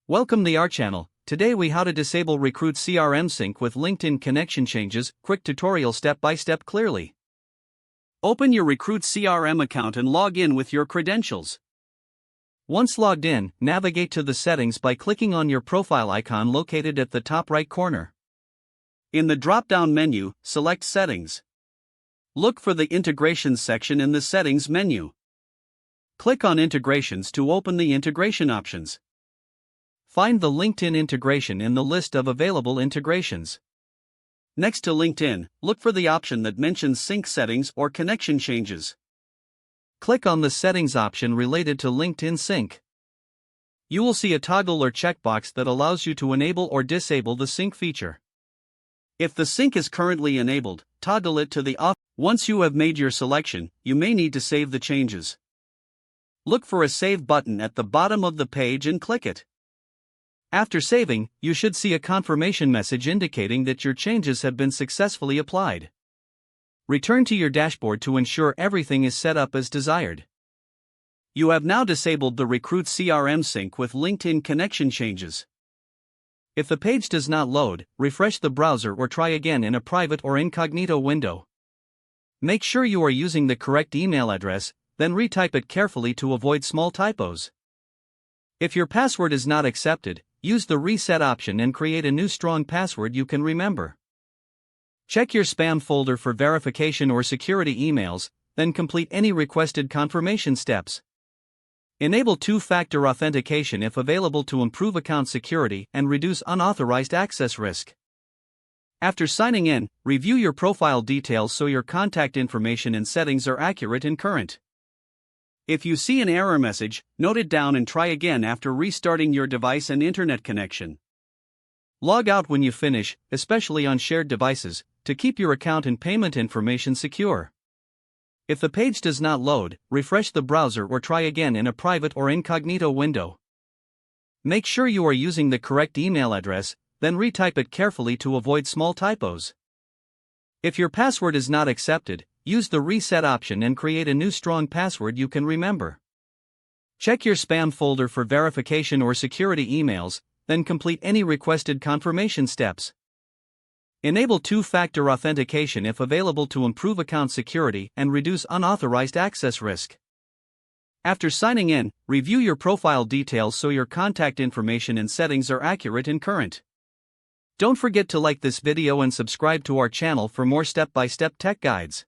Welcome to our channel. Today we how to disable Recruit CRM sync with LinkedIn connection changes. Quick tutorial step by step clearly. Open your Recruit CRM account and log in with your credentials. Once logged in, navigate to the settings by clicking on your profile icon located at the top right corner. In the drop-down menu, select Settings. Look for the Integrations section in the Settings menu. Click on Integrations to open the integration options. Find the LinkedIn integration in the list of available integrations. Next to LinkedIn, look for the option that mentions sync settings or connection changes. Click on the settings option related to LinkedIn sync. You will see a toggle or checkbox that allows you to enable or disable the sync feature. If the sync is currently enabled, toggle it to the off. Once you have made your selection, you may need to save the changes. Look for a Save button at the bottom of the page and click it. After saving, you should see a confirmation message indicating that your changes have been successfully applied. Return to your dashboard to ensure everything is set up as desired. You have now disabled the Recruit CRM sync with LinkedIn connection changes. If the page does not load, refresh the browser or try again in a private or incognito window. Make sure you are using the correct email address, then retype it carefully to avoid small typos. If your password is not accepted, use the reset option and create a new strong password you can remember. Check your spam folder for verification or security emails, then complete any requested confirmation steps. Enable two-factor authentication if available to improve account security and reduce unauthorized access risk. After signing in, review your profile details so your contact information and settings are accurate and current. If you see an error message, note it down and try again after restarting your device and internet connection. Log out when you finish, especially on shared devices, to keep your account and payment information secure. If the page does not load, refresh the browser or try again in a private or incognito window. Make sure you are using the correct email address, then retype it carefully to avoid small typos. If your password is not accepted, use the reset option and create a new strong password you can remember. Check your spam folder for verification or security emails, then complete any requested confirmation steps. Enable two-factor authentication if available to improve account security and reduce unauthorized access risk. After signing in, review your profile details so your contact information and settings are accurate and current. Don't forget to like this video and subscribe to our channel for more step-by-step tech guides.